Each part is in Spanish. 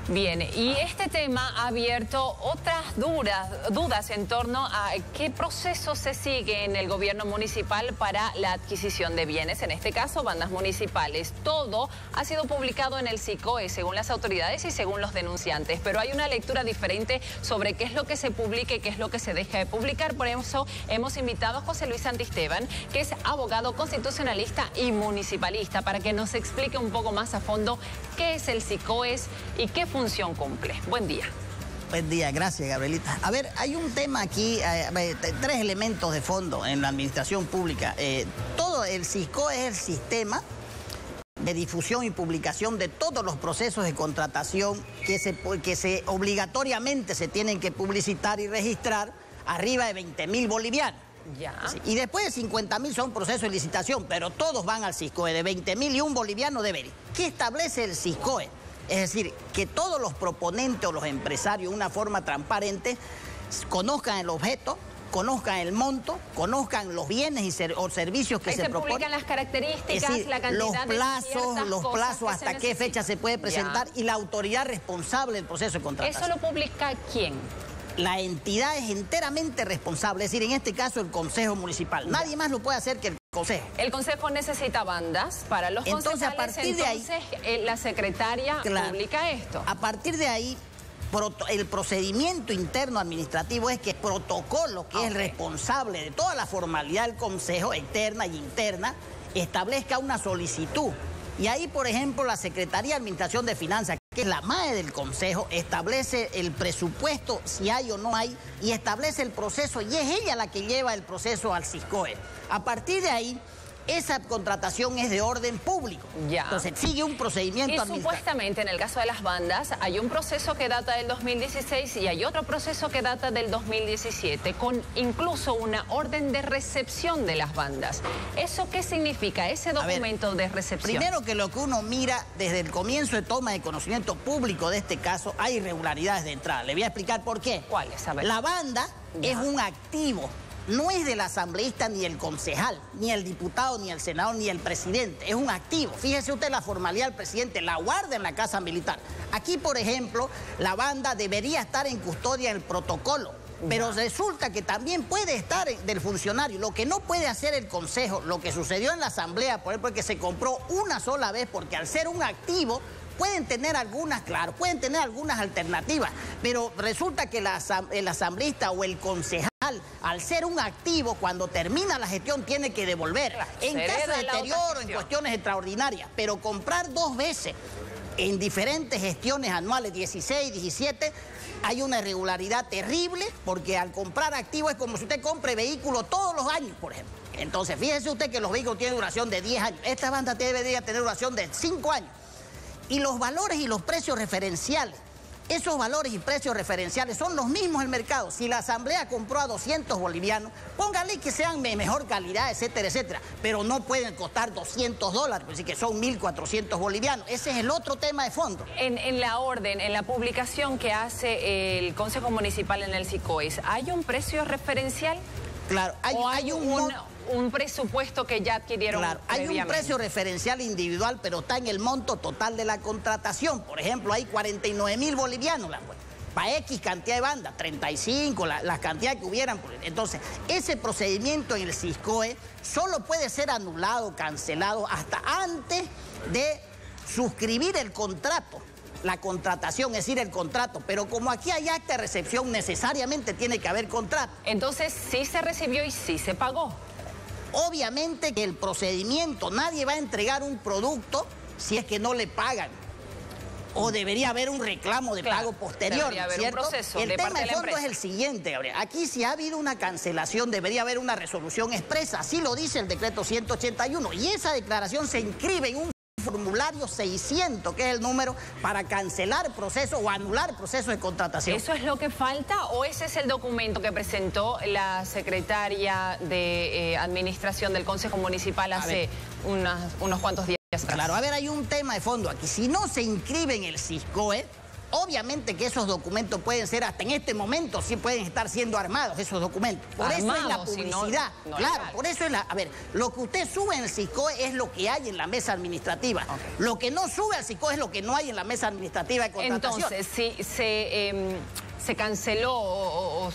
Bien, y este tema ha abierto otras dudas en torno a qué proceso se sigue en el gobierno municipal para la adquisición de bienes, en este caso bandas municipales. Todo ha sido publicado en el SICOE, según las autoridades y según los denunciantes, pero hay una lectura diferente sobre qué es lo que se publica y qué es lo que se deja de publicar. Por eso hemos invitado a José Luis Santisteban, que es abogado constitucionalista y municipalista, para que nos explique un poco más a fondo qué es el SICOE y qué función cumple. Buen día. Buen día, gracias, Gabrielita. A ver, hay un tema aquí, tres elementos de fondo en la administración pública. Todo el SICOE es el sistema de difusión y publicación de todos los procesos de contratación que obligatoriamente se tienen que publicitar y registrar arriba de 20.000 bolivianos. Ya. Y después de 50.000 son procesos de licitación, pero todos van al SICOE, de 20.000 y un boliviano debe ir. ¿Qué establece el SICOE? Es decir, que todos los proponentes o los empresarios, de una forma transparente, conozcan el objeto, conozcan el monto, conozcan los bienes o servicios que se proponen. Se publican las características, es decir, la cantidad los plazos hasta qué fecha se puede presentar y la autoridad responsable del proceso de contratación. ¿Eso lo publica quién? La entidad es enteramente responsable, es decir, en este caso el Consejo Municipal. Nadie más lo puede hacer que el Consejo. El Consejo necesita bandas para los concejales, a partir de ahí, la secretaria publica esto. A partir de ahí, el procedimiento interno administrativo es que el protocolo, que es el responsable de toda la formalidad del Consejo, externa y interna, establezca una solicitud. Y ahí, por ejemplo, la Secretaría de Administración de Finanzas, que es la MAE del Consejo, establece el presupuesto, si hay o no hay, y establece el proceso, y es ella la que lleva el proceso al SICOE. A partir de ahí, esa contratación es de orden público. Ya. Entonces sigue un procedimiento administrativo. Y supuestamente en el caso de las bandas hay un proceso que data del 2016 y hay otro proceso que data del 2017, con incluso una orden de recepción de las bandas. ¿Eso qué significa, ese documento de recepción? Primero que lo que uno mira desde el comienzo de toma de conocimiento público de este caso, hay irregularidades de entrada. Le voy a explicar por qué. ¿Cuáles? A ver. La banda es un activo. No es del asambleísta ni el concejal, ni el diputado, ni el senador, ni el presidente. Es un activo. Fíjese usted la formalidad del presidente, la guarda en la Casa Militar. Aquí, por ejemplo, la banda debería estar en custodia del protocolo, pero resulta que también puede estar del funcionario. Lo que no puede hacer el Consejo, lo que sucedió en la Asamblea, por ejemplo, es que se compró una sola vez, porque al ser un activo, pueden tener algunas, claro, pueden tener algunas alternativas, pero resulta que el asambleísta o el concejal, al ser un activo, cuando termina la gestión tiene que devolver. En caso de deterioro, en cuestiones extraordinarias, pero comprar dos veces en diferentes gestiones anuales, 16, 17, hay una irregularidad terrible, porque al comprar activos es como si usted compre vehículos todos los años, por ejemplo. Entonces, fíjese usted que los vehículos tienen duración de 10 años. Esta banda debería tener duración de 5 años. Y los valores y los precios referenciales, esos valores y precios referenciales son los mismos en el mercado. Si la Asamblea compró a 200 bolivianos, póngale que sean de mejor calidad, etcétera, etcétera, pero no pueden costar $200, así que son 1.400 bolivianos. Ese es el otro tema de fondo. En la orden, en la publicación que hace el Consejo Municipal en el SICOE, ¿hay un precio referencial? Claro, hay un presupuesto que ya adquirieron. Claro, hay un precio referencial individual, pero está en el monto total de la contratación. Por ejemplo, hay 49.000 bolivianos para X cantidad de bandas, 35, las cantidades que hubieran. Entonces, ese procedimiento en el SICOE solo puede ser anulado, cancelado, hasta antes de suscribir el contrato. La contratación, es decir, el contrato, pero como aquí hay acta de recepción, necesariamente tiene que haber contrato. Entonces, sí se recibió y sí se pagó. Obviamente que el procedimiento, nadie va a entregar un producto si es que no le pagan. O debería haber un reclamo de pago posterior, ¿cierto? El tema de fondo es el siguiente, Gabriel. Aquí si ha habido una cancelación, debería haber una resolución expresa. Así lo dice el decreto 181. Y esa declaración se inscribe en un formulario 600, que es el número para cancelar proceso o anular proceso de contratación. ¿Eso es lo que falta o ese es el documento que presentó la secretaria de Administración del Consejo Municipal hace unos cuantos días atrás? Claro, a ver, hay un tema de fondo aquí. Si no se inscribe en el SICOE, Obviamente que esos documentos pueden ser, hasta en este momento, sí pueden estar siendo armados esos documentos. Por eso es la publicidad. Si no, claro, por eso es la... A ver, lo que usted sube en el SICOE es lo que hay en la mesa administrativa. Okay. Lo que no sube al SICOE es lo que no hay en la mesa administrativa de contratación. Entonces, si se canceló o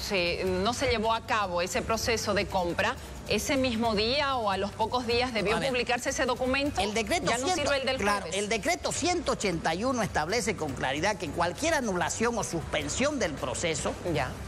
no se llevó a cabo ese proceso de compra, ese mismo día o a los pocos días debió publicarse ese documento. El decreto ya no sirve el del claro, jueves. El decreto 181 establece con claridad que cualquier anulación o suspensión del proceso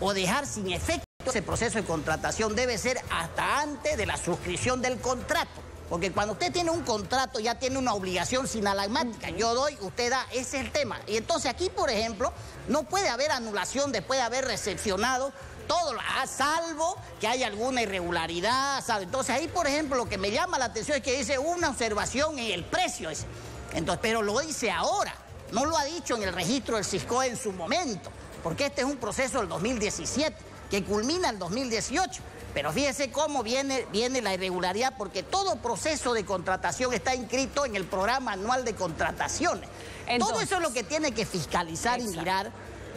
o dejar sin efecto ese proceso de contratación debe ser hasta antes de la suscripción del contrato. Porque cuando usted tiene un contrato ya tiene una obligación sinalagmática. Yo doy, usted da, ese es el tema. Y entonces aquí, por ejemplo, no puede haber anulación después de haber recepcionado todo, salvo que haya alguna irregularidad, ¿sabe? Entonces ahí, por ejemplo, lo que me llama la atención es que dice una observación en el precio ese. Entonces, pero lo dice ahora, no lo ha dicho en el registro del SICOE en su momento, porque este es un proceso del 2017 que culmina el 2018. Pero fíjese cómo viene la irregularidad, porque todo proceso de contratación está inscrito en el programa anual de contrataciones. Entonces, todo eso es lo que tiene que fiscalizar y mirar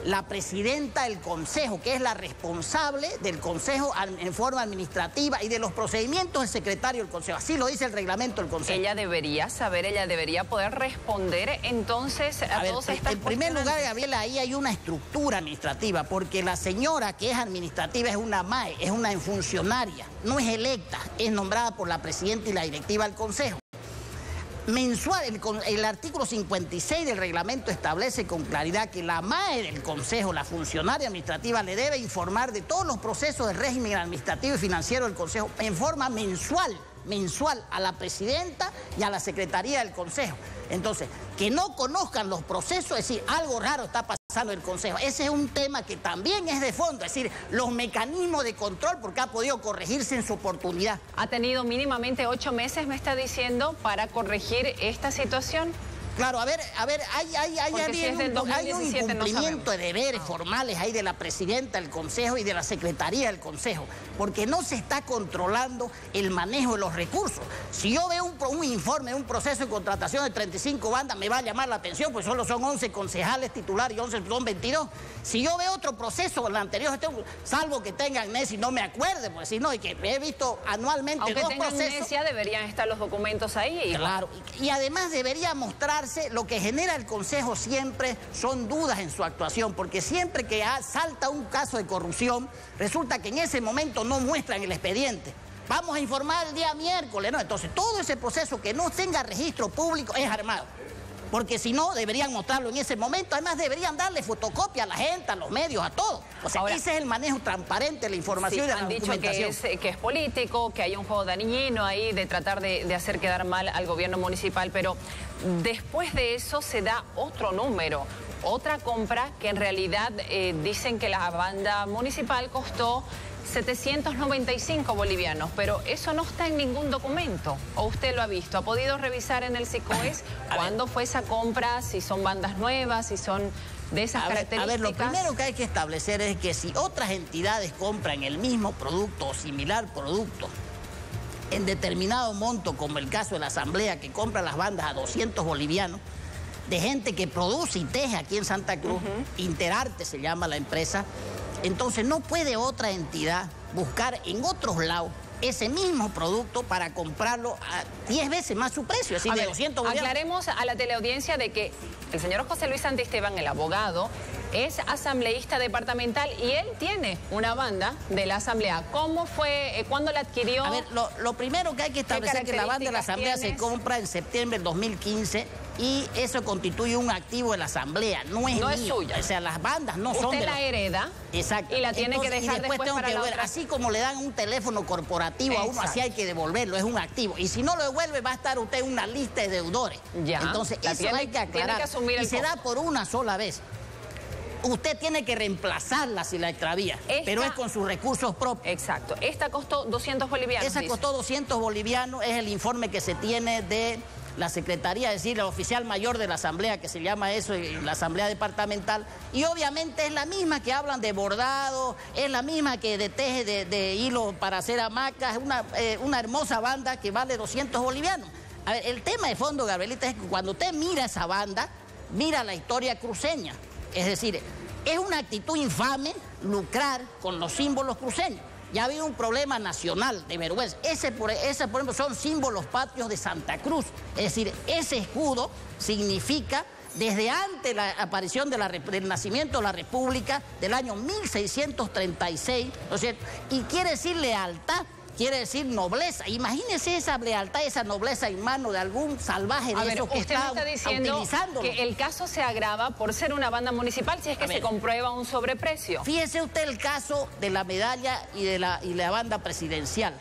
la presidenta del Consejo, que es la responsable del Consejo en forma administrativa y de los procedimientos del secretario del Consejo. Así lo dice el reglamento del Consejo. Ella debería saber, ella debería poder responder entonces a todas estas En primer lugar, Gabriela, ahí hay una estructura administrativa, porque la señora que es administrativa es una MAE, es una funcionaria, no es electa, es nombrada por la presidenta y la directiva del Consejo. Mensual, el artículo 56 del reglamento establece con claridad que la MAE del Consejo, la funcionaria administrativa, le debe informar de todos los procesos del régimen administrativo y financiero del Consejo en forma mensual a la presidenta y a la secretaría del Consejo. Entonces, que no conozcan los procesos, es decir, algo raro está pasando en el Consejo. Ese es un tema que también es de fondo, es decir, los mecanismos de control, porque ha podido corregirse en su oportunidad. ¿Ha tenido mínimamente 8 meses, me está diciendo, para corregir esta situación? Claro, a ver, hay un incumplimiento de deberes formales ahí de la presidenta del Consejo y de la secretaría del Consejo, porque no se está controlando el manejo de los recursos. Si yo veo un informe de un proceso de contratación de 35 bandas, me va a llamar la atención, pues solo son 11 concejales titulares y 11 son 22. Si yo veo otro proceso, el anterior, salvo que tenga amnesia y no me acuerde, pues si no, y que he visto anualmente aunque dos tenga procesos. Amnesia, deberían estar los documentos ahí. Claro, y además debería mostrar lo que genera el Consejo siempre son dudas en su actuación, porque siempre que salta un caso de corrupción, resulta que en ese momento no muestran el expediente. Vamos a informar el día miércoles, ¿no? Entonces, todo ese proceso que no tenga registro público es armado. Porque si no, deberían mostrarlo en ese momento. Además, deberían darle fotocopia a la gente, a los medios, a todos. O sea, ese es el manejo transparente de la información y de la documentación. Han dicho que es político, que hay un juego dañino ahí de tratar de hacer quedar mal al gobierno municipal, pero después de eso se da otro número, otra compra que en realidad dicen que la banda municipal costó 795 bolivianos, pero eso no está en ningún documento. ¿O usted lo ha visto? ¿Ha podido revisar en el SICOES cuándo fue esa compra? Si son bandas nuevas, si son de esas características. A ver, lo primero que hay que establecer es que si otras entidades compran el mismo producto o similar producto en determinado monto, como el caso de la Asamblea, que compra las bandas a 200 bolivianos, de gente que produce y teje aquí en Santa Cruz, Interarte se llama la empresa. Entonces no puede otra entidad buscar en otros lados ese mismo producto para comprarlo a 10 veces más su precio, es decir, de 200 bolivianos. Aclaremos a la teleaudiencia de que el señor José Luis Santisteban, el abogado, es asambleísta departamental y él tiene una banda de la Asamblea. ¿Cómo fue? ¿Cuándo la adquirió? A ver, lo primero que hay que establecer es que la banda de la Asamblea se compra en septiembre del 2015 y eso constituye un activo de la Asamblea, no es suya. O sea, las bandas no son de Usted la hereda. Exacto. Y la tiene que dejar después tengo para que la devolver. otra. Así como le dan un teléfono corporativo a uno, así hay que devolverlo, es un activo. Y si no lo devuelve, va a estar usted en una lista de deudores. Ya. Entonces, eso hay que aclarar. Tiene que asumir y se da por una sola vez. Usted tiene que reemplazarla si la extravía, pero es con sus recursos propios. Exacto. Esta costó 200 bolivianos. Esa costó 200 bolivianos, es el informe que se tiene de la Secretaría, es decir, el oficial mayor de la Asamblea, que se llama eso, la Asamblea Departamental, y obviamente es la misma que hablan de bordado, es la misma que de teje de hilo para hacer hamacas, es una hermosa banda que vale 200 bolivianos. A ver, el tema de fondo, Gabrielita, es que cuando usted mira esa banda, mira la historia cruceña. Es decir, es una actitud infame lucrar con los símbolos cruceños. Ya ha habido un problema nacional de vergüenza. Ese, por ejemplo, son símbolos patrios de Santa Cruz. Es decir, ese escudo significa, desde antes la aparición del nacimiento de la República, del año 1636, ¿no es cierto? Y quiere decir lealtad, quiere decir nobleza. Imagínese esa lealtad, esa nobleza en manos de algún salvaje de esos que está diciendo que el caso se agrava por ser una banda municipal si es que se comprueba un sobreprecio. Fíjese usted el caso de la medalla y de la banda presidencial.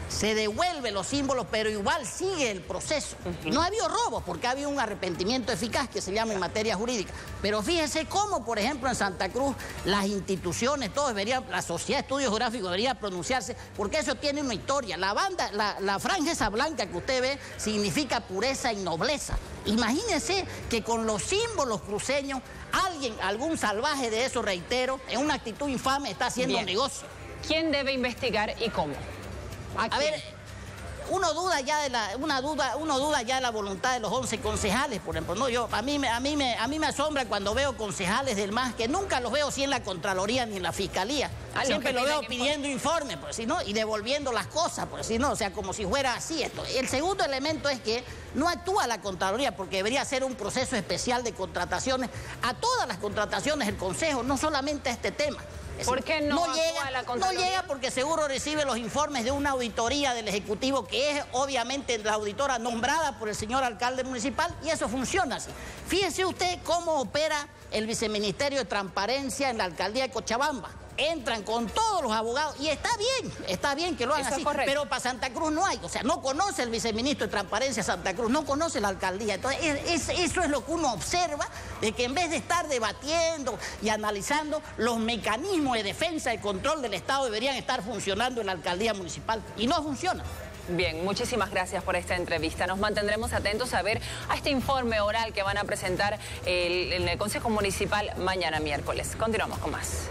Se devuelve los símbolos, pero igual sigue el proceso. No ha habido robo, porque ha habido un arrepentimiento eficaz que se llama en materia jurídica. Pero fíjese cómo, por ejemplo, en Santa Cruz, las instituciones, todos deberían, la Sociedad de Estudios Geográficos debería pronunciarse, porque eso tiene una historia. La franja esa blanca que usted ve significa pureza y nobleza. Imagínese que con los símbolos cruceños, algún salvaje de eso, reitero, en una actitud infame está haciendo negocio. ¿Quién debe investigar y cómo? A ver, uno duda ya de la voluntad de los 11 concejales, por ejemplo. No, a mí me asombra cuando veo concejales del MAS, que nunca los veo así en la Contraloría ni en la Fiscalía. Siempre lo veo pidiendo informes, por si no, y devolviendo las cosas, por si no, o sea, como si fuera así esto. El segundo elemento es que no actúa la Contraloría, porque debería ser un proceso especial de contrataciones a todas las contrataciones del Consejo, no solamente a este tema. ¿Por qué no actúa la Contraloría? No llega porque seguro recibe los informes de una auditoría del Ejecutivo, que es obviamente la auditora nombrada por el señor alcalde municipal, y eso funciona así. Fíjese usted cómo opera el Viceministerio de Transparencia en la alcaldía de Cochabamba. Entran con todos los abogados y está bien que lo hagan así, pero para Santa Cruz no hay. O sea, no conoce el viceministro de Transparencia Santa Cruz, no conoce la alcaldía. Entonces, eso es lo que uno observa, de que en vez de estar debatiendo y analizando, los mecanismos de defensa y control del Estado deberían estar funcionando en la alcaldía municipal, y no funciona. Bien, muchísimas gracias por esta entrevista. Nos mantendremos atentos a ver a este informe oral que van a presentar en el Consejo Municipal mañana miércoles. Continuamos con más.